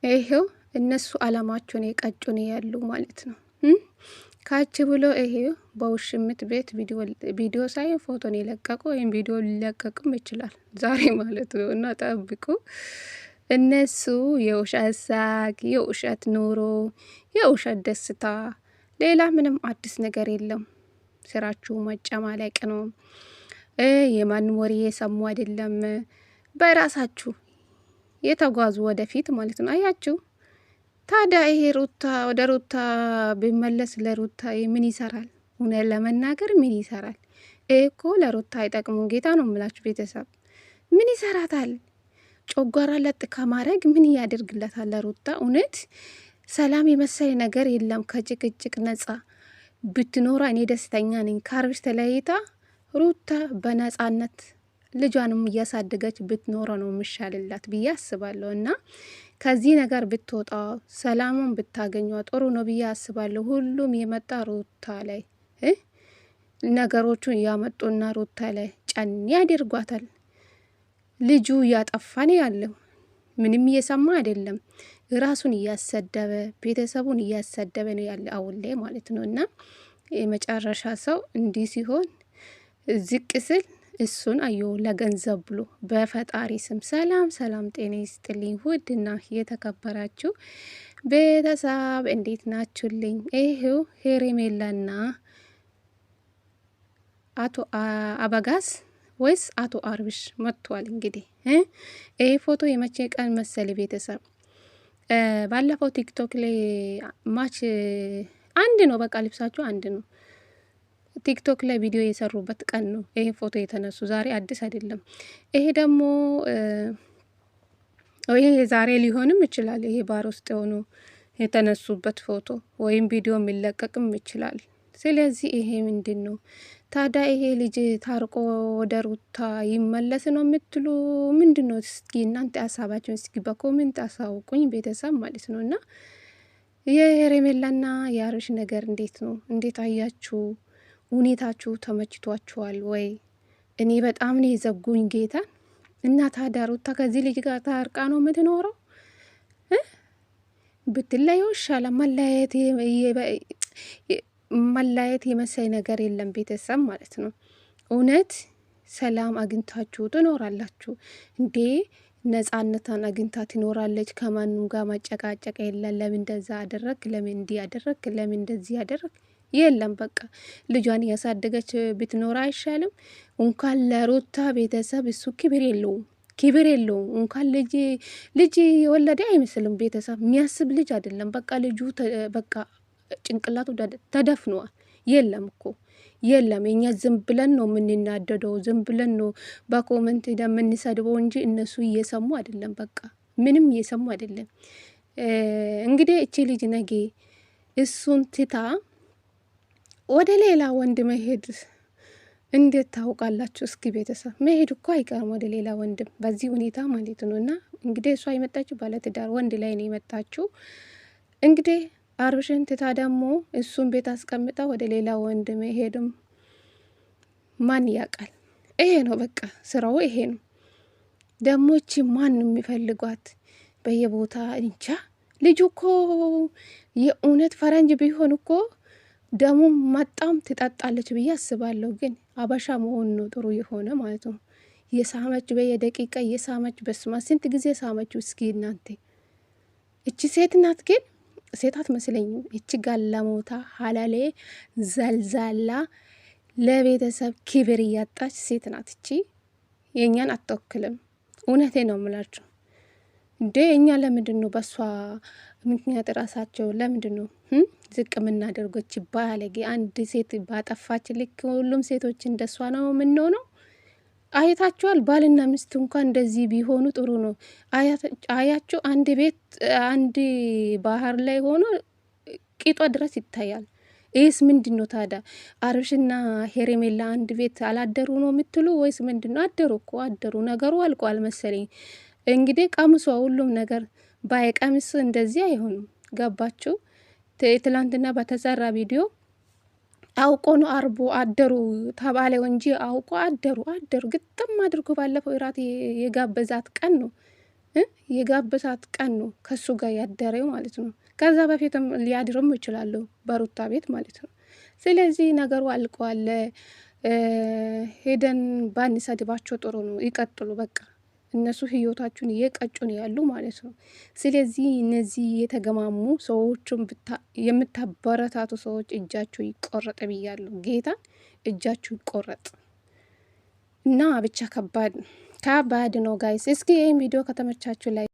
ይሄው እነሱ አላማቸውን የቀጩን ያሉ ማለት ነው። ካች ብሎ ይሄው በውሽምት ቤት ቪዲዮ ሳይሆን ፎቶን የለቀቁ ወይም ቪዲዮ ሊለቀቅም ይችላል ዛሬ ማለት ነው። እና ጠብቁ። እነሱ የውሸት ሳቅ፣ የውሸት ኑሮ፣ የውሸት ደስታ፣ ሌላ ምንም አዲስ ነገር የለም። ስራችሁ መጨማለቅ ነው። የማንም ወሬ የሰሙ አይደለም። በራሳችሁ የተጓዙ ወደፊት ማለት ነው። አያችሁ ታዲያ ይሄ ሩታ ወደ ሩታ ቢመለስ ለሩታ ምን ይሰራል? እውነት ለመናገር ምን ይሰራል? እኮ ለሩታ አይጠቅሙም። ጌታ ነው የምላችሁ ቤተሰብ ምን ይሰራታል? ጮጓራ ለጥ ከማድረግ ምን ያደርግለታል ለሩታ? እውነት ሰላም የመሰለ ነገር የለም። ከጭቅጭቅ ነጻ ብትኖራ እኔ ደስተኛ ነኝ። ከአብርሽ ተለይታ ሩታ በነጻነት ልጇንም እያሳደገች ብትኖረ ነው የሚሻልላት ብዬ አስባለሁ። እና ከዚህ ነገር ብትወጣ ሰላሙን ብታገኟ ጥሩ ነው ብዬ አስባለሁ። ሁሉም የመጣ ሩታ ላይ ነገሮቹን እያመጡና ሩታ ላይ ጫን ያደርጓታል። ልጁ እያጠፋን ያለው ምንም እየሰማ አይደለም። ራሱን እያሰደበ ቤተሰቡን እያሰደበ ነው ያለ አሁን ላይ ማለት ነው። እና የመጨረሻ ሰው እንዲህ ሲሆን ዝቅ ስል እሱን አዮ ለገንዘብ ብሎ በፈጣሪ ስም ሰላም ሰላም፣ ጤና ይስጥልኝ ውድና የተከበራችሁ ቤተሰብ እንዴት ናችሁልኝ? ይሄው ሄሬሜላና አቶ አበጋዝ ወይስ አቶ አብርሽ መጥቷል። እንግዲህ ይሄ ፎቶ የመቼ ቀን መሰል ቤተሰብ ባለፈው ቲክቶክ ላይ ማች አንድ ነው፣ በቃ ልብሳቸው አንድ ነው። ቲክቶክ ላይ ቪዲዮ የሰሩበት ቀን ነው ይሄ ፎቶ የተነሱ። ዛሬ አዲስ አይደለም። ይሄ ደግሞ ይሄ ዛሬ ሊሆንም ይችላል። ይሄ ባር ውስጥ የሆኑ የተነሱበት ፎቶ ወይም ቪዲዮ የሚለቀቅም ይችላል። ስለዚህ ይሄ ምንድን ነው ታዲያ? ይሄ ልጅ ታርቆ ወደ ሩታ ይመለስ ነው የምትሉ ምንድን ነው? እስኪ እናንተ ሀሳባችሁን እስኪ በኮሜንት አሳውቁኝ ቤተሰብ ማለት ነው። እና የሄሬሜላና የአብርሽ ነገር እንዴት ነው? እንዴት አያችሁ? ሁኔታችሁ ተመችቷችኋል ወይ? እኔ በጣም ነው የዘጉኝ ጌታ። እና ታዲያ ሩታ ከዚህ ልጅ ጋር ታርቃ ነው የምትኖረው? ብትለየው ይሻላል። መለያየት የመሳይ ነገር የለም ቤተሰብ ማለት ነው። እውነት ሰላም አግኝታችሁ ትኖራላችሁ እንዴ? ነጻነቷን አግኝታ ትኖራለች። ከማንም ጋር መጨቃጨቅ የለም። ለምን እንደዛ አደረግ፣ ለምን እንዲህ አደረግ፣ ለምን እንደዚህ አደረግ የለም። በቃ ልጇን ያሳደገች ብትኖር አይሻልም? እንኳን ለሩታ ቤተሰብ እሱ ክብር የለውም፣ ክብር የለውም። እንኳን ልጅ የወለደ አይመስልም ቤተሰብ የሚያስብ ልጅ አይደለም። በቃ ልጁ በቃ ጭንቅላቱ ተደፍኗል። የለም እኮ የለም። እኛ ዝም ብለን ነው የምንናደደው፣ ዝም ብለን ነው በኮመንት የምንሰድበው እንጂ እነሱ እየሰሙ አይደለም። በቃ ምንም እየሰሙ አይደለም። እንግዲህ እቺ ልጅ ነገ እሱን ትታ ወደ ሌላ ወንድ መሄድ እንዴት ታውቃላችሁ? እስኪ ቤተሰብ መሄድ እኮ አይቀርም ወደ ሌላ ወንድም በዚህ ሁኔታ ማለት ነው። እና እንግዲህ እሷ የመጣችው ባለትዳር ወንድ ላይ ነው የመጣችው። እንግዲህ አብርሽን ትታ ደግሞ እሱን ቤት አስቀምጣ ወደ ሌላ ወንድ መሄድም ማን ያውቃል? ይሄ ነው በቃ ስራው ይሄ ነው። ደግሞ እቺ ማን የሚፈልጓት በየቦታ እንጃ። ልጁ እኮ የእውነት ፈረንጅ ቢሆን እኮ ደሙ መጣም ትጠጣለች ብዬ አስባለሁ። ግን አበሻ መሆን ነው ጥሩ የሆነ ማለት ነው። የሳመች በየደቂቃ የሳመች በስማ ስንት ጊዜ ሳመችው? እስኪ እናንተ እቺ ሴት ናት ግን ሴት አትመስለኝም። እቺ ጋላሞታ ሀላሌ ዘልዛላ ለቤተሰብ ክብር እያጣች ሴት ናት። እቺ የእኛን አትወክልም። እውነቴ ነው የምላችሁ እንዴ። እኛ ለምንድን ነው በሷ ምክንያት ራሳቸው ለምንድን ነው ዝቅ የምናደርጎች? ባለጌ አንድ ሴት ባጠፋች ልክ ሁሉም ሴቶች እንደሷ ነው የምንሆነው። አያታችኋል? ባልና ሚስት እንኳን እንደዚህ ቢሆኑ ጥሩ ነው። አያችሁ? አንድ ቤት አንድ ባህር ላይ ሆኖ ቂጧ ድረስ ይታያል። ይህስ ምንድን ነው ታዲያ? አብርሽና ሄሬሜላ አንድ ቤት አላደሩ ነው የምትሉ ወይስ ምንድን ነው? አደሩ እኮ አደሩ። ነገሩ አልቋል መሰለኝ። እንግዲህ ቀምሷ ሁሉም ነገር ባይቀምስ እንደዚህ አይሆንም። ገባችሁ? ትላንትና በተሰራ ቪዲዮ አውቆ ነው አርቦ አደሩ ተባለው እንጂ አውቆ አደሩ ግጥም አድርጎ ባለፈው እራት የጋበዛት ቀን ነው የጋበሳት ቀን ነው ከሱ ጋር ያደረው ማለት ነው። ከዛ በፊትም ሊያድርም ይችላሉ በሩታ ቤት ማለት ነው። ስለዚህ ነገሩ አልቋል። ሄደን ባንሰድባቸው ጥሩ ነው። ይቀጥሉ በቃ እነሱ ህይወታችሁን እየቀጩን ያሉ ማለት ነው። ስለዚህ እነዚህ የተገማሙ ሰዎችን የምታበረታቱ ሰዎች እጃችሁ ይቆረጥ ብያለሁ። ጌታ እጃችሁ ይቆረጥ እና ብቻ ከባድ ነው ጋይስ። እስኪ ይህን ቪዲዮ ከተመቻችሁ ላይ